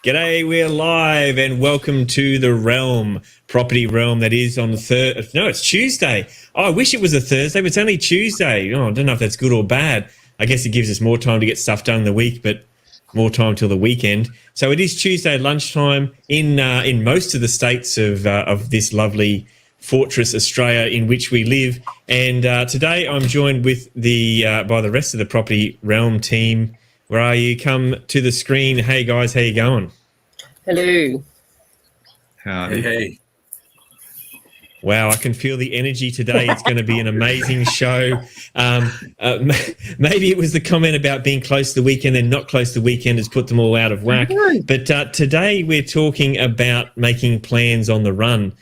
G'day, we're live and welcome to the realm, property realm that is on the no, it's Tuesday. Oh, I wish it was a Thursday, but it's only Tuesday. Oh, I don't know if that's good or bad. I guess it gives us more time to get stuff done in the week, but more time till the weekend. So it is Tuesday lunchtime in most of the states of this lovely fortress Australia in which we live. And today I'm joined with by the rest of the property realm team. Where are you? Come to the screen. Hey guys, how you going? Hello. Howdy. Hey. Wow, I can feel the energy today. It's going to be an amazing show. Maybe it was the comment about being close to the weekend and not close to the weekend has put them all out of whack. But today we're talking about making plans on the run.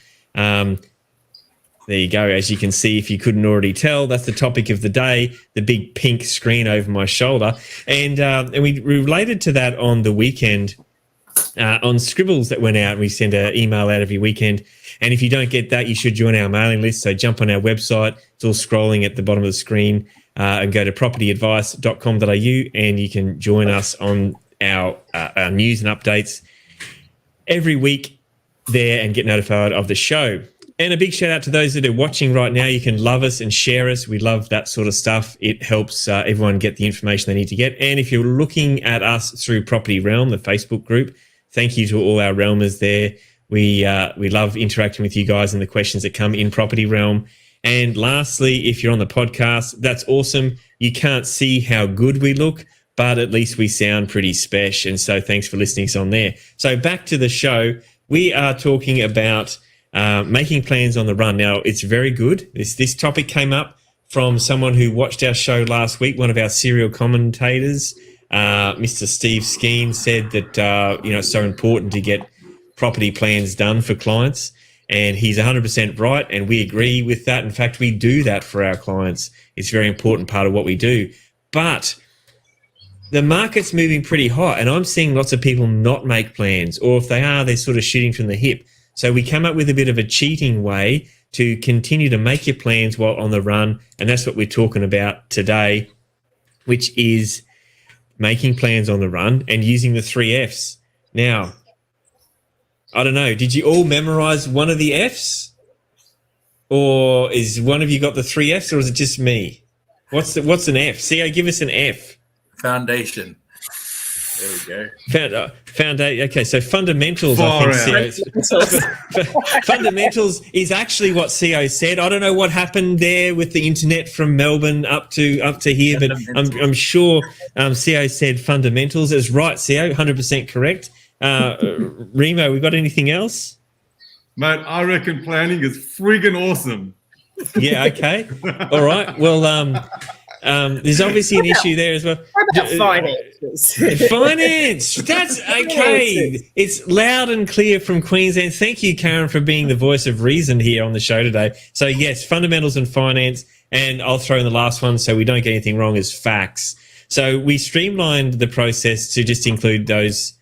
There you go. As you can see, if you couldn't already tell, that's the topic of the day, the big pink screen over my shoulder. And we related to that on the weekend on scribbles that went out. We send an email out every weekend. And if you don't get that, you should join our mailing list. So jump on our website. It's all scrolling at the bottom of the screen and go to propertyadvice.com.au and you can join us on our news and updates every week there and get notified of the show. And a big shout out to those that are watching right now. You can love us and share us. We love that sort of stuff. It helps everyone get the information they need to get. And if you're looking at us through Property Realm, the Facebook group, thank you to all our realmers there. We love interacting with you guys and the questions that come in Property Realm. And lastly, if you're on the podcast, that's awesome. You can't see how good we look, but at least we sound pretty special. And so thanks for listening on there. So back to the show. We are talking about making plans on the run. Now, it's very good. This topic came up from someone who watched our show last week. One of our serial commentators, Mr. Steve Skeen, said that it's so important to get property plans done for clients, and he's 100% right, and we agree with that. In fact, we do that for our clients. It's a very important part of what we do. But the market's moving pretty hot, and I'm seeing lots of people not make plans, or if they are, they're sort of shooting from the hip. So we come up with a bit of a cheating way to continue to make your plans while on the run, and that's what we're talking about today, which is making plans on the run and using the 3 Fs. Now, I don't know, did you all memorize one of the Fs? Or is one of you got the 3 Fs, or is it just me? What's an F? CO, give us an F. Foundation. There we go. Foundation. Okay, so fundamentals. I think fundamentals is actually what CO said. I don't know what happened there with the internet from Melbourne up to here, but I'm sure CO said fundamentals. It's right, CO, 100% correct. Remo, we got anything else? Mate, I reckon planning is friggin' awesome. Yeah. Okay. All right. Well, there's obviously an issue there as well. What about finances? Finance. That's okay. It's loud and clear from Queensland. Thank you, Karen, for being the voice of reason here on the show today. So yes, fundamentals and finance, and I'll throw in the last one so we don't get anything wrong is facts. So we streamlined the process to just include those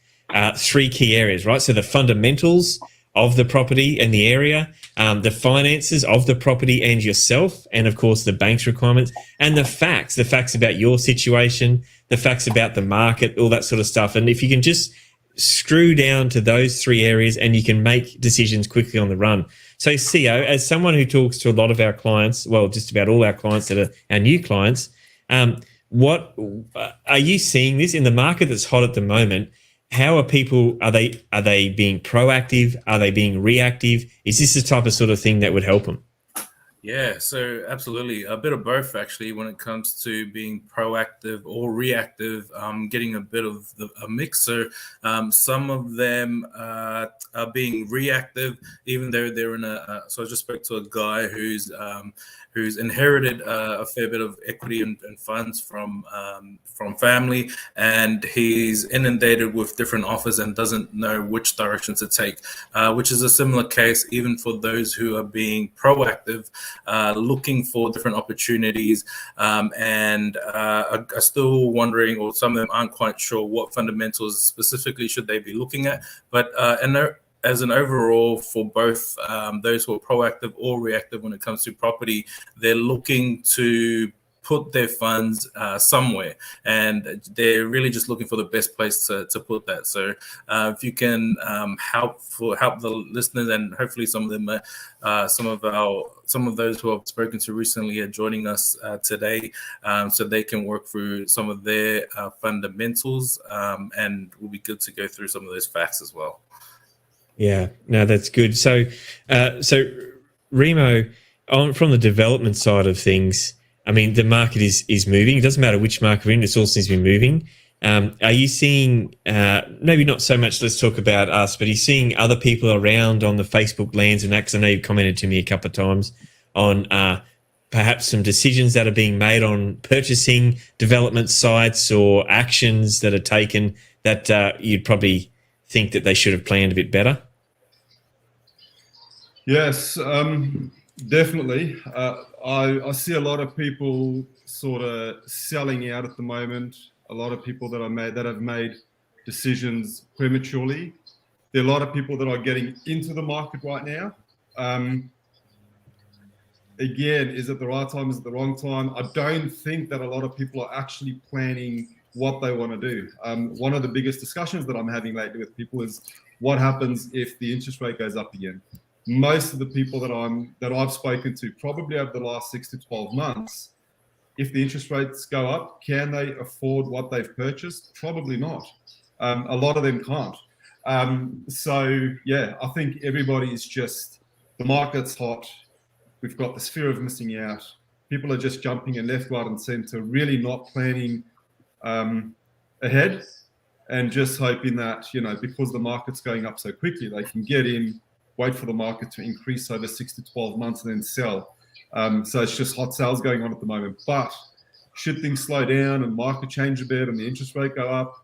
3 key areas, right? So the fundamentals of the property and the area, the finances of the property and yourself, and of course the bank's requirements, and the facts about your situation, the facts about the market, all that sort of stuff. And if you can just screw down to those 3 areas and you can make decisions quickly on the run. So CO, as someone who talks to a lot of our clients, well, just about all our clients that are our new clients, what are you seeing this in the market that's hot at the moment? How are people, are they being proactive? Are they being reactive? Is this the type of sort of thing that would help them? Yeah, so absolutely. A bit of both, actually, when it comes to being proactive or reactive, getting a bit of a mix. So some of them are being reactive, even though they're in so I just spoke to a guy who's inherited a fair bit of equity and funds from family, and he's inundated with different offers and doesn't know which direction to take, which is a similar case even for those who are being proactive, looking for different opportunities, and are still wondering, or some of them aren't quite sure what fundamentals specifically should they be looking at. But as an overall, for both those who are proactive or reactive when it comes to property, they're looking to put their funds somewhere, and they're really just looking for the best place to put that. So if you can help the listeners, and hopefully some of them some of those who I've spoken to recently are joining us today, so they can work through some of their fundamentals, and we'll be good to go through some of those facts as well. Yeah, no, that's good. So Remo, from the development side of things, I mean, the market is moving. It doesn't matter which market we're in, it all seems to be moving. Are you seeing, maybe not so much, let's talk about us, but are you seeing other people around on the Facebook lands and that? 'Cause I know you've commented to me a couple of times on perhaps some decisions that are being made on purchasing development sites or actions that are taken that you'd probably think that they should have planned a bit better? Yes, definitely. I see a lot of people sort of selling out at the moment. A lot of people that have made decisions prematurely. There are a lot of people that are getting into the market right now. Again, is it the right time? Is it the wrong time? I don't think that a lot of people are actually planning what they want to do. One of the biggest discussions that I'm having lately with people is what happens if the interest rate goes up again. Most of the people that I've spoken to, probably over the last 6 to 12 months, if the interest rates go up, can they afford what they've purchased? Probably not. A lot of them can't. So yeah, I think everybody's just, the market's hot. We've got this fear of missing out. People are just jumping in left, right, and center, really not planning ahead, and just hoping that, because the market's going up so quickly, they can get in, wait for the market to increase over 6 to 12 months and then sell. So it's just hot sales going on at the moment. But should things slow down and market change a bit and the interest rate go up,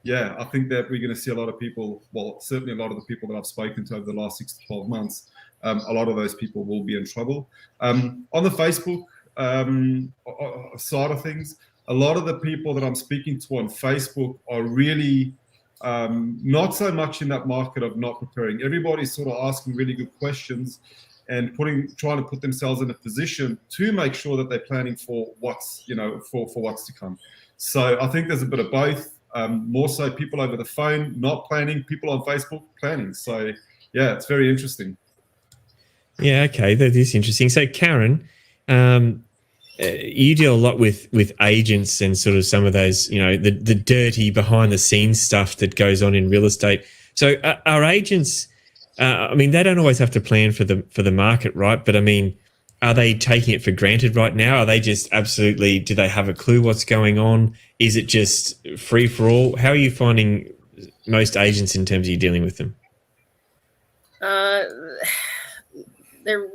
yeah, I think that we're going to see a lot of people, well, certainly a lot of the people that I've spoken to over the last 6 to 12 months, a lot of those people will be in trouble. On the Facebook side of things, a lot of the people that I'm speaking to on Facebook are really not so much in that market of not preparing. Everybody's sort of asking really good questions and trying to put themselves in a position to make sure that they're planning for what's, for what's to come. So I think there's a bit of both. More so people over the phone not planning, people on Facebook planning. So yeah, it's very interesting. Yeah, okay, that is interesting. So Karen, you deal a lot with agents and sort of some of those, the dirty behind the scenes stuff that goes on in real estate. So are agents, I mean, they don't always have to plan for the market, right? But I mean, are they taking it for granted right now? Are they just absolutely, do they have a clue what's going on? Is it just free for all? How are you finding most agents in terms of you dealing with them? They're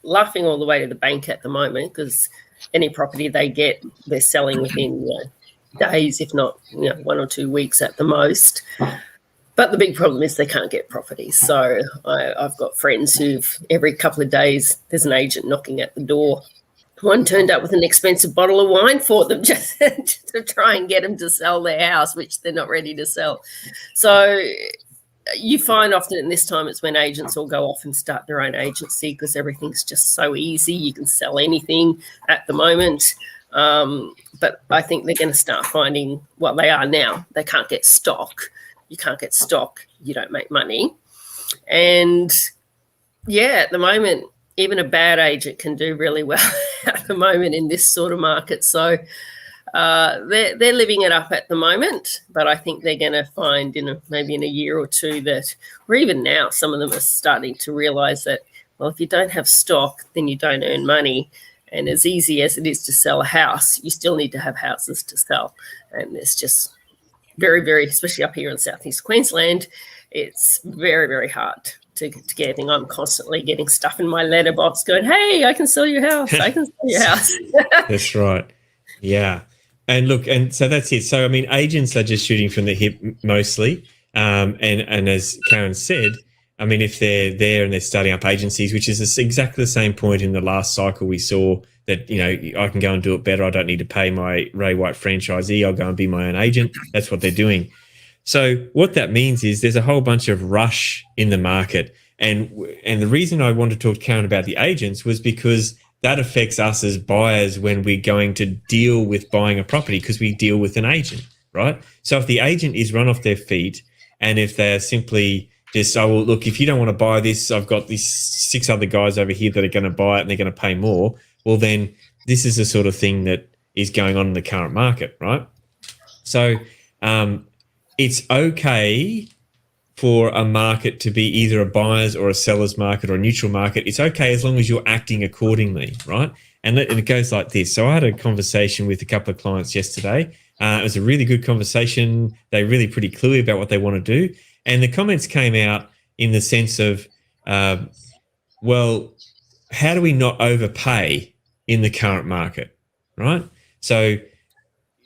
laughing all the way to the bank at the moment, because any property they get, they're selling within days, if not 1 or 2 weeks at the most. But the big problem is they can't get properties. So I've got friends who've, every couple of days, there's an agent knocking at the door. One turned up with an expensive bottle of wine for them just to try and get them to sell their house, which they're not ready to sell. So you find often in this time it's when agents all go off and start their own agency, because everything's just so easy. You can sell anything at the moment. But I think they're going to start finding what they are now. They can't get stock. You can't get stock, you don't make money. And yeah, at the moment, even a bad agent can do really well at the moment in this sort of market. So they're living it up at the moment, but I think they're going to find maybe in a year or two that, or even now, some of them are starting to realize that, well, if you don't have stock, then you don't earn money. And as easy as it is to sell a house, you still need to have houses to sell. And it's just very, very, especially up here in Southeast Queensland, it's very, very hard to get anything. I'm constantly getting stuff in my letterbox going, hey, I can sell your house. I can sell your house. That's right. Yeah. And look, and so that's it. So, I mean, agents are just shooting from the hip mostly. And as Karen said, I mean, if they're there and they're starting up agencies, which is exactly the same point in the last cycle we saw that, I can go and do it better. I don't need to pay my Ray White franchisee. I'll go and be my own agent. That's what they're doing. So what that means is there's a whole bunch of rush in the market. And the reason I wanted to talk to Karen about the agents was because that affects us as buyers when we're going to deal with buying a property, because we deal with an agent, right? So if the agent is run off their feet, and if they're simply just, oh, well, look, if you don't want to buy this, I've got these 6 other guys over here that are going to buy it and they're going to pay more. Well, then this is the sort of thing that is going on in the current market, right? So it's okay for a market to be either a buyer's or a seller's market or a neutral market. It's okay as long as you're acting accordingly, right? And it goes like this. So I had a conversation with a couple of clients yesterday. It was a really good conversation. They're really pretty clear about what they want to do. And the comments came out in the sense of, well, how do we not overpay in the current market, right? So,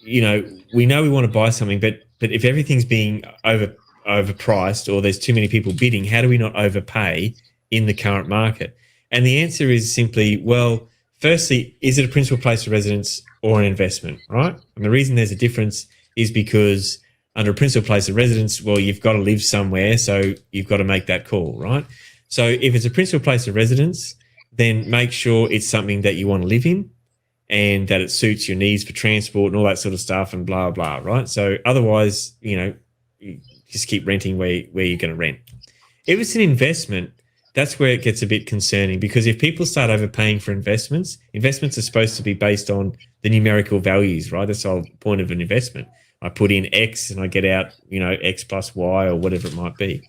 you know we want to buy something, but if everything's being overpriced or there's too many people bidding, how do we not overpay in the current market? And the answer is simply, well, firstly, is it a principal place of residence or an investment, right? And the reason there's a difference is because under a principal place of residence, well, you've got to live somewhere, so you've got to make that call, right? So if it's a principal place of residence, then make sure it's something that you want to live in and that it suits your needs for transport and all that sort of stuff and blah, blah, right? So otherwise, you just keep renting where you're going to rent. If it's an investment, that's where it gets a bit concerning, because if people start overpaying for investments are supposed to be based on the numerical values, right? That's the whole point of an investment. I put in X and I get out, X plus Y or whatever it might be.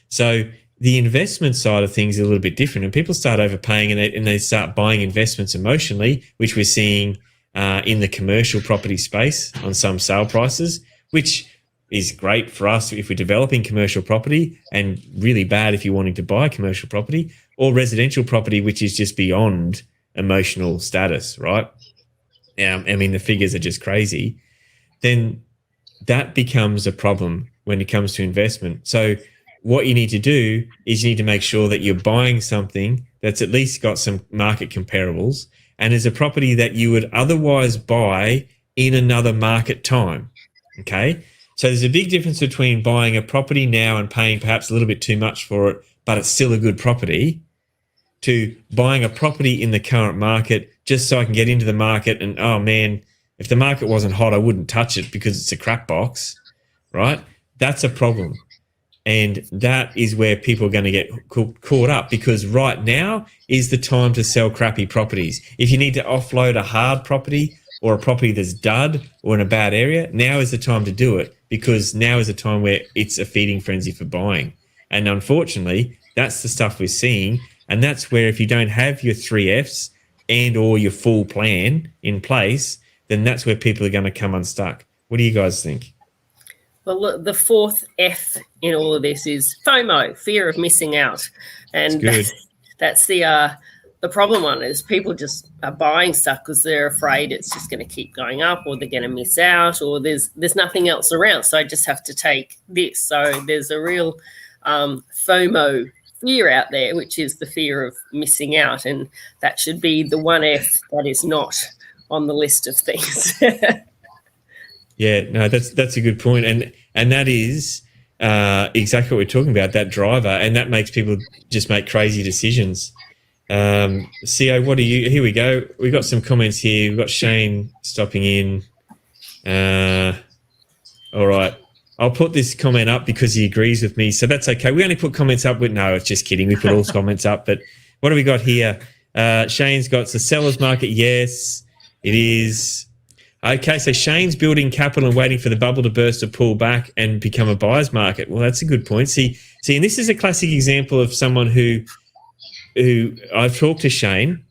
So the investment side of things is a little bit different, and people start overpaying and they start buying investments emotionally, which we're seeing in the commercial property space on some sale prices, which is great for us if we're developing commercial property, and really bad if you're wanting to buy commercial property, or residential property, which is just beyond emotional status, right? I mean, the figures are just crazy. Then that becomes a problem when it comes to investment. So what you need to do is you need to make sure that you're buying something that's at least got some market comparables and is a property that you would otherwise buy in another market time, okay? So there's a big difference between buying a property now and paying perhaps a little bit too much for it, but it's still a good property, to buying a property in the current market just so I can get into the market and, oh man, if the market wasn't hot, I wouldn't touch it because it's a crap box, right? That's a problem. And that is where people are going to get caught up, because right now is the time to sell crappy properties. If you need to offload a hard property or a property that's dud or in a bad area, now is the time to do it, because now is a time where it's a feeding frenzy for buying. And unfortunately, that's the stuff we're seeing. And that's where if you don't have your 3 Fs and or your full plan in place, then that's where people are going to come unstuck. What do you guys think? Well, look, the 4th F in all of this is FOMO, fear of missing out. And that's the problem one, is people just are buying stuff because they're afraid it's just going to keep going up, or they're going to miss out, or there's nothing else around. So I just have to take this. So there's a real FOMO fear out there, which is the fear of missing out. And that should be the 1 F that is not on the list of things. Yeah, no, that's a good point. And that is exactly what we're talking about, that driver, and that makes people just make crazy decisions. CO, what do you, here we go. We've got some comments here. We've got Shane stopping in. All right. I'll put this comment up because he agrees with me, so that's okay. We only put comments up with, no, it's just kidding. We put all comments up, but what do we got here? Shane's got, it's a seller's market. Yes, it is. Okay, so Shane's building capital and waiting for the bubble to burst to pull back and become a buyer's market. Well, that's a good point. See, and this is a classic example of someone who I've talked to Shane,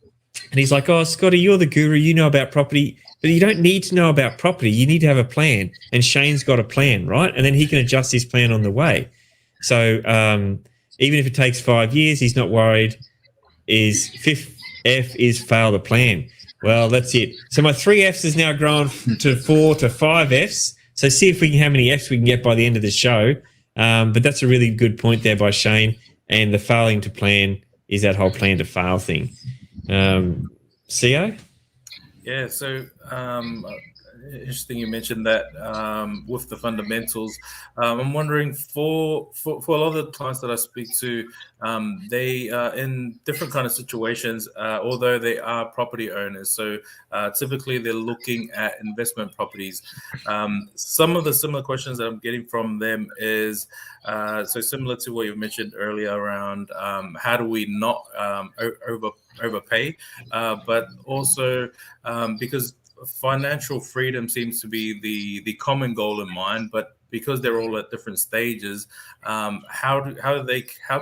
and he's like, oh, Scotty, you're the guru, you know about property, but you don't need to know about property. You need to have a plan, and Shane's got a plan, right? And then he can adjust his plan on the way. So even if it takes 5 years, he's not worried. His 5th F is fail the plan. Well, that's it. So my 3 Fs has now grown to 4 to 5 Fs. So see if we can, how many Fs we can get by the end of the show. But that's a really good point there by Shane. And the failing to plan is that whole plan to fail thing. CO? Yeah, so Interesting you mentioned that with the fundamentals. I'm wondering for a lot of the clients that I speak to, they are in different kind of situations, although they are property owners. So typically they're looking at investment properties. Some of the similar questions that I'm getting from them is, so similar to what you mentioned earlier around how do we not overpay, but also because financial freedom seems to be the common goal in mind, but because they're all at different stages, how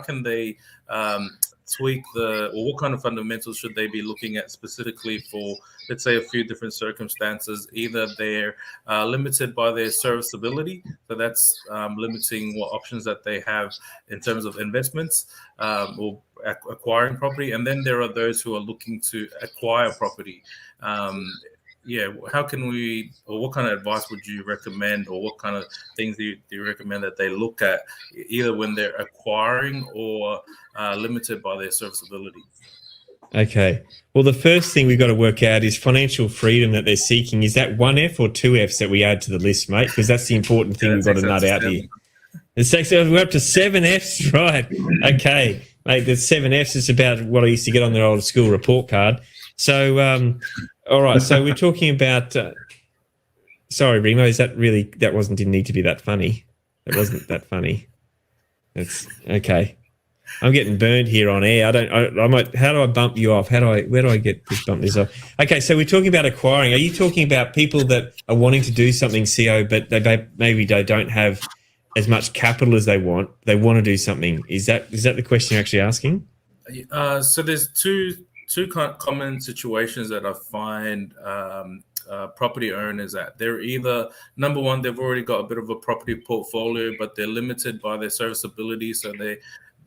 can they tweak or what kind of fundamentals should they be looking at specifically for, let's say, a few different circumstances? Either they're limited by their serviceability, so that's limiting what options that they have in terms of investments or acquiring property, and then there are those who are looking to acquire property. How can we, or what kind of advice would you recommend, or what kind of things do you recommend that they look at, either when they're acquiring or limited by their serviceability? Okay. Well, the first thing we've got to work out is financial freedom that they're seeking. Is that 1F or 2Fs that we add to the list, mate? Because that's the important thing we've got to nut out here. We're up to 7Fs, right? Okay. Mate, there's 7Fs. It's about what I used to get on their old school report card. So, all right. So we're talking about. Sorry, Remo. Is that really? Didn't need to be that funny. It wasn't that funny. That's okay. I'm getting burned here on air. I might. How do I bump you off? Where do I get this bump this off? Okay. So we're talking about acquiring. Are you talking about people that are wanting to do something, CO, but maybe they don't have as much capital as they want? They want to do something. Is that the question you're actually asking? So there's two common situations that I find property owners at. They're either, number one, they've already got a bit of a property portfolio, but they're limited by their serviceability, so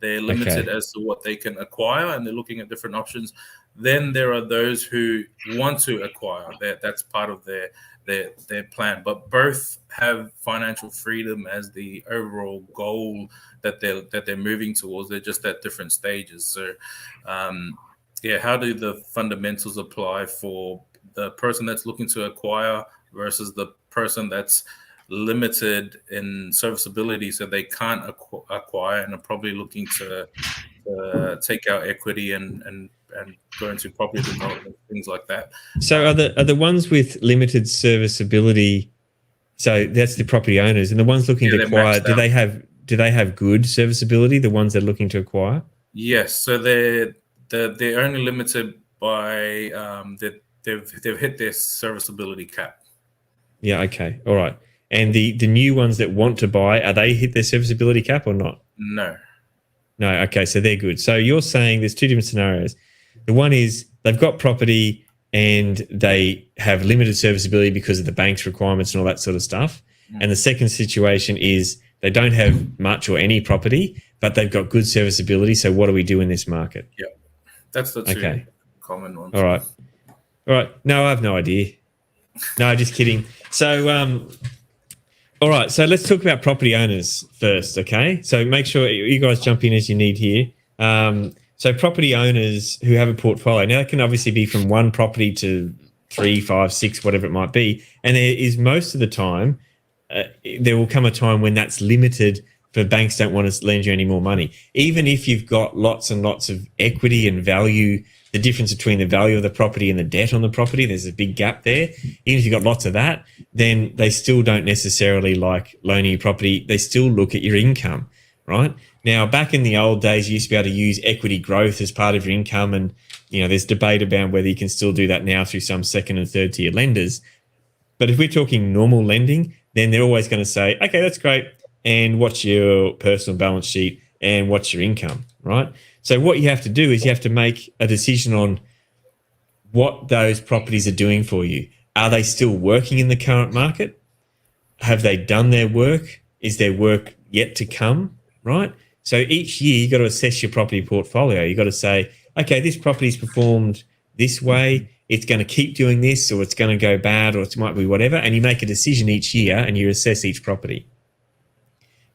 they're limited as to what they can acquire, and they're looking at different options. Then there are those who want to acquire. That's part of their plan, but both have financial freedom as the overall goal that they're moving towards. They're just at different stages. So how do the fundamentals apply for the person that's looking to acquire versus the person that's limited in serviceability, so they can't acquire and are probably looking to take out equity and go into property development, things like that? So are the ones with limited serviceability? So that's the property owners, and the ones looking to acquire. Do they have good serviceability? The ones that are looking to acquire. Yes. So they're only limited by they've hit their serviceability cap. Yeah. Okay. All right. And the new ones that want to buy, are they hit their serviceability cap or not? No. Okay. So they're good. So you're saying there's two different scenarios. The one is they've got property and they have limited serviceability because of the bank's requirements and all that sort of stuff. And the second situation is they don't have much or any property, but they've got good serviceability. So what do we do in this market? Yeah. That's the two common ones. All right. No, I have no idea. No, just kidding. So, all right. So let's talk about property owners first, okay? So make sure you guys jump in as you need here. So property owners who have a portfolio, now it can obviously be from one property to 3, 5, 6, whatever it might be. And there is most of the time, there will come a time when that's limited for banks don't want to lend you any more money. Even if you've got lots and lots of equity and value, the difference between the value of the property and the debt on the property, there's a big gap there. Even if you've got lots of that, then they still don't necessarily like loaning you property. They still look at your income, right? Now, back in the old days, you used to be able to use equity growth as part of your income. And, there's debate about whether you can still do that now through some second and third tier lenders. But if we're talking normal lending, then they're always going to say, okay, that's great. And what's your personal balance sheet and what's your income, right? So what you have to do is you have to make a decision on what those properties are doing for you. Are they still working in the current market? Have they done their work? Is their work yet to come, right? So each year you've got to assess your property portfolio. You've got to say, okay, this property's performed this way. It's going to keep doing this, or it's going to go bad, or it might be whatever. And you make a decision each year and you assess each property.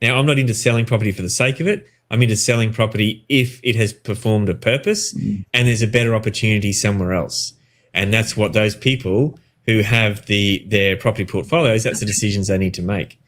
Now, I'm not into selling property for the sake of it. I'm into selling property if it has performed a purpose and there's a better opportunity somewhere else. And that's what those people who have their property portfolios, that's the decisions they need to make.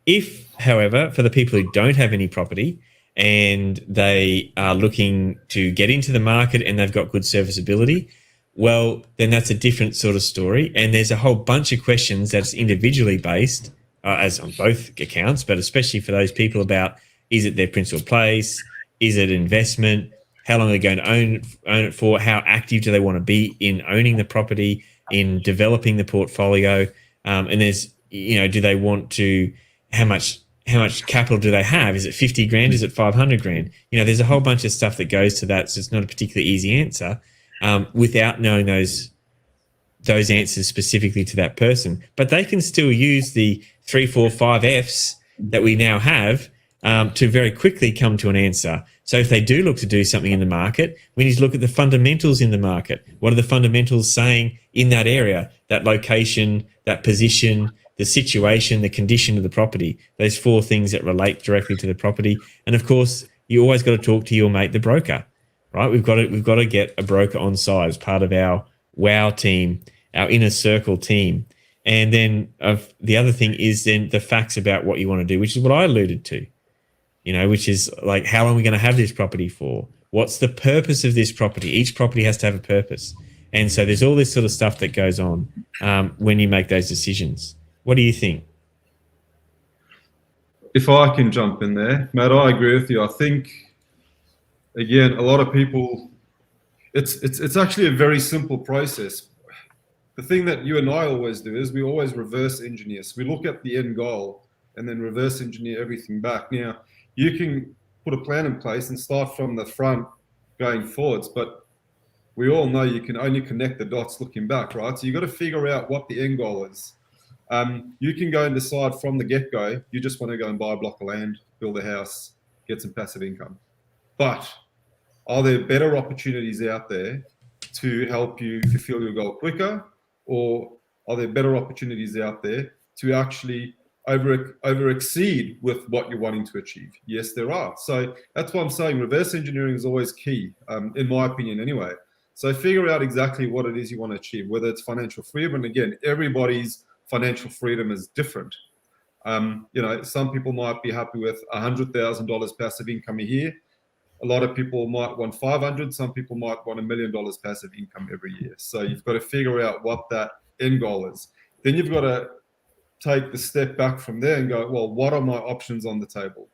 If, however, for the people who don't have any property and they are looking to get into the market and they've got good serviceability, well, then that's a different sort of story. And there's a whole bunch of questions that's individually based, as on both accounts, but especially for those people about, is it their principal place? Is it investment? How long are they going to own it for? How active do they want to be in owning the property, in developing the portfolio? And there's, do they want to, how much capital do they have? Is it 50 grand? Is it 500 grand? There's a whole bunch of stuff that goes to that. So it's not a particularly easy answer without knowing those answers specifically to that person. But they can still use the 3, 4, 5 Fs that we now have to very quickly come to an answer. So if they do look to do something in the market, we need to look at the fundamentals in the market. What are the fundamentals saying in that area, that location, that position, the situation, the condition of the property? Those 4 things that relate directly to the property. And of course, you always got to talk to your mate, the broker, right? We've got to get a broker on side as part of our WOW team, our inner circle team. And then the other thing is then the facts about what you want to do, which is what I alluded to, which is like, how long are we going to have this property for? What's the purpose of this property? Each property has to have a purpose. And so there's all this sort of stuff that goes on when you make those decisions. What do you think? If I can jump in there, Matt, I agree with you. I think, again, a lot of people, it's actually a very simple process. The thing that you and I always do is we always reverse engineer. So we look at the end goal and then reverse engineer everything back. Now, you can put a plan in place and start from the front going forwards, but we all know you can only connect the dots looking back, right? So you've got to figure out what the end goal is. You can go and decide from the get-go, you just want to go and buy a block of land, build a house, get some passive income. But are there better opportunities out there to help you fulfill your goal quicker? Or are there better opportunities out there to actually over exceed with what you're wanting to achieve? Yes, there are. So that's why I'm saying reverse engineering is always key, in my opinion anyway. So figure out exactly what it is you want to achieve, whether it's financial freedom. And again, everybody's financial freedom is different. Some people might be happy with $100,000 passive income a year. A lot of people might want 500. Some people might want $1 million passive income every year. So you've got to figure out what that end goal is. Then you've got to take the step back from there and go, well, what are my options on the table?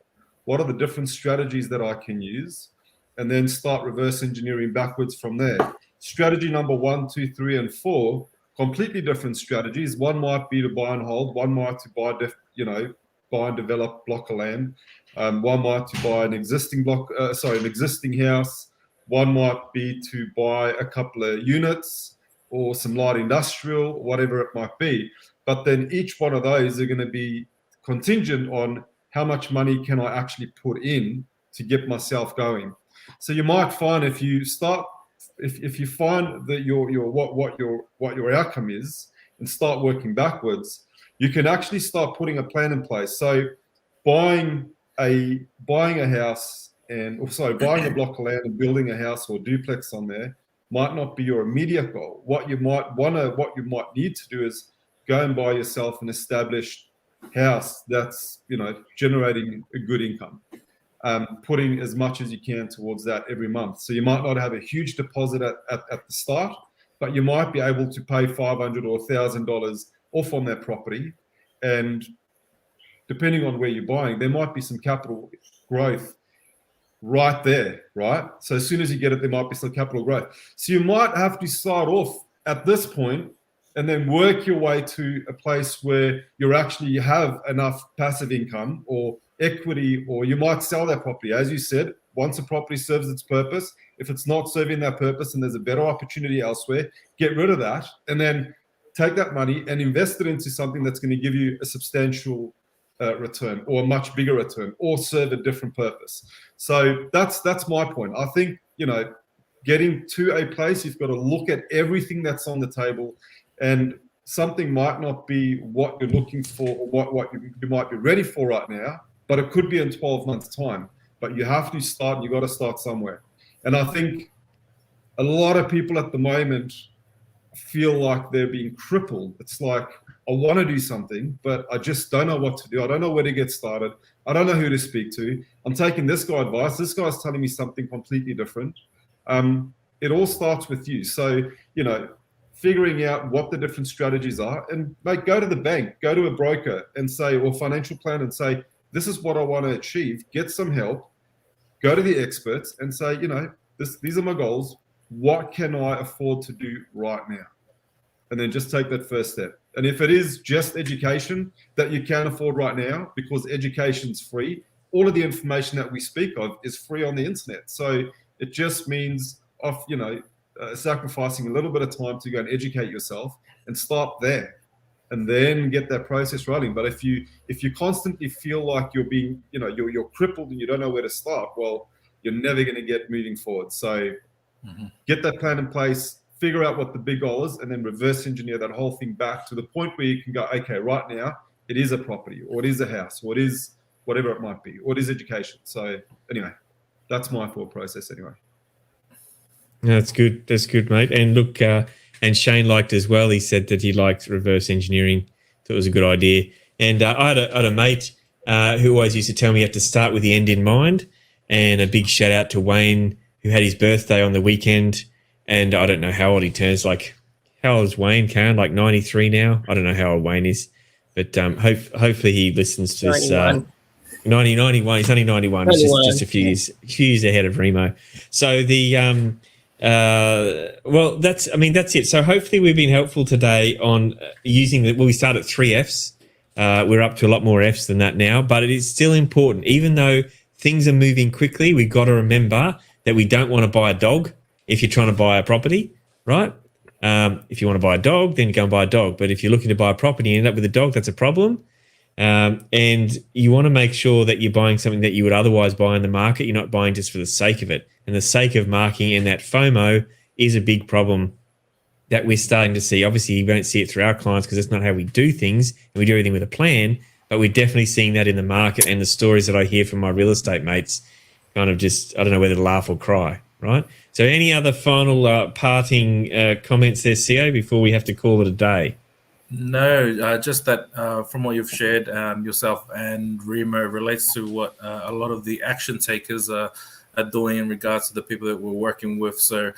What are the different strategies that I can use? And then start reverse engineering backwards from there. Strategy number 1, 2, 3, and 4, completely different strategies. One might be to buy and hold. One might to buy and develop block of land. One might to buy an existing an existing house. One might be to buy a couple of units or some light industrial, whatever it might be. But then each one of those are going to be contingent on how much money can I actually put in to get myself going. So you might find if you find that what your outcome is and start working backwards, you can actually start putting a plan in place. So buying a house buying a block of land and building a house or duplex on there might not be your immediate goal. What you might need to do is go and buy yourself an established house that's generating a good income. Putting as much as you can towards that every month. So you might not have a huge deposit at the start, but you might be able to pay $500 or $1,000 off on that property. And depending on where you're buying, there might be some capital growth right there, right? So as soon as you get it, there might be some capital growth. So you might have to start off at this point and then work your way to a place where you have enough passive income or equity, or you might sell that property. As you said, once a property serves its purpose, if it's not serving that purpose and there's a better opportunity elsewhere, get rid of that and then take that money and invest it into something that's going to give you a substantial return or a much bigger return or serve a different purpose. So that's my point. I think, getting to a place, you've got to look at everything that's on the table, and something might not be what you're looking for or what you might be ready for right now, but it could be in 12 months' time. But you have to start, and you've got to start somewhere. And I think a lot of people at the moment feel like they're being crippled. It's like, I want to do something, but I just don't know what to do. I don't know where to get started. I don't know who to speak to. I'm taking this guy advice. This guy's telling me something completely different. It all starts with you. So, you know, figuring out what the different strategies are, and mate, go to the bank, go to a broker and say, or financial plan and say, this is what I want to achieve. Get some help. Go to the experts and say, you know, these are my goals. What can I afford to do right now? And then just take that first step. And if it is just education that you can afford right now, because education's free, all of the information that we speak of is free on the internet. So it just means sacrificing a little bit of time to go and educate yourself and start there, and then get that process rolling. But if you constantly feel like you're being, you're crippled and you don't know where to start, well, you're never going to get moving forward. So get that plan in place, figure out what the big goal is, and then reverse engineer that whole thing back to the point where you can go, okay, right now it is a property, or it is a house, or it is whatever it might be, or it is education. So anyway, that's my thought process anyway. No, that's good. That's good, mate. And look, and Shane liked as well. He said that he liked reverse engineering. Thought it was a good idea. And I had a mate who always used to tell me you have to start with the end in mind. And a big shout out to Wayne, who had his birthday on the weekend. And I don't know how old he turns. Like, how old is Wayne, Karen? Like 93 now? I don't know how old Wayne is. But hopefully he listens to this. 91. He's only 91. It's just a few years ahead of Remo. So well, that's it. So hopefully we've been helpful today on using we start at 3 Fs. We're up to a lot more Fs than that now, but it is still important. Even though things are moving quickly, we've got to remember that we don't want to buy a dog if you're trying to buy a property, right? If you want to buy a dog, then go and buy a dog. But if you're looking to buy a property and end up with a dog, that's a problem. And you want to make sure that you're buying something that you would otherwise buy in the market. You're not buying just for the sake of it. And the sake of marking and that FOMO is a big problem that we're starting to see. Obviously, you won't see it through our clients because that's not how we do things, and we do everything with a plan, but we're definitely seeing that in the market, and the stories that I hear from my real estate mates kind of just, I don't know whether to laugh or cry, right? So any other final parting comments there, CO, before we have to call it a day? No, just that from what you've shared, yourself and Remo relates to what a lot of the action takers are doing in regards to the people that we're working with. So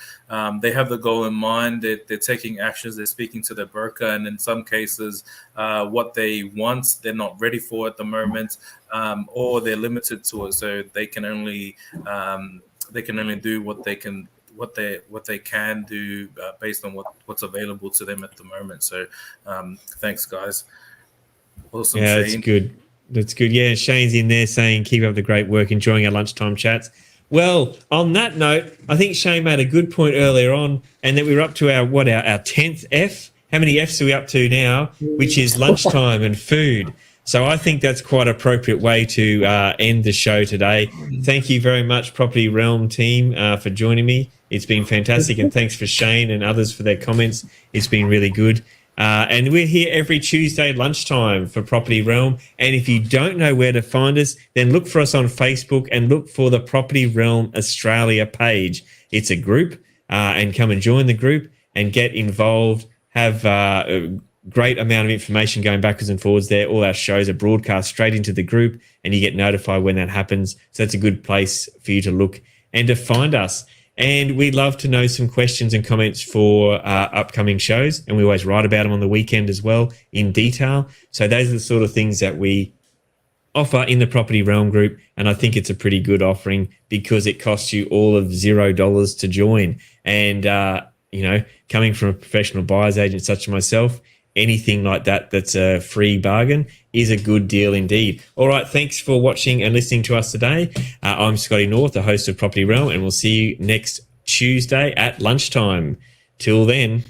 they have the goal in mind, they're taking actions, they're speaking to their broker, and in some cases what they want they're not ready for at the moment, or they're limited to it, so they can only do what they can do based on what's available to them at the moment. So thanks, guys. Awesome. Yeah, Shane. that's good. Yeah, Shane's in there saying keep up the great work, enjoying our lunchtime chats. Well, on that note, I think Shane made a good point earlier on, and that we're up to our 10th F. How many Fs are we up to now? Which is lunchtime and food. So I think that's quite an appropriate way to end the show today. Thank you very much, Property Realm team, for joining me. It's been fantastic, and thanks for Shane and others for their comments. It's been really good. And we're here every Tuesday lunchtime for Property Realm. And if you don't know where to find us, then look for us on Facebook and look for the Property Realm Australia page. It's a group, and come and join the group and get involved. Have a great amount of information going backwards and forwards there. All our shows are broadcast straight into the group, and you get notified when that happens. So that's a good place for you to look and to find us. And we'd love to know some questions and comments for upcoming shows. And we always write about them on the weekend as well in detail. So those are the sort of things that we offer in the Property Realm group. And I think it's a pretty good offering because it costs you all of $0 to join. And, coming from a professional buyer's agent such as myself, anything like that that's a free bargain is a good deal indeed. All right, thanks for watching and listening to us today. I'm Scotty North, the host of Property Realm, and we'll see you next Tuesday at lunchtime. Till then.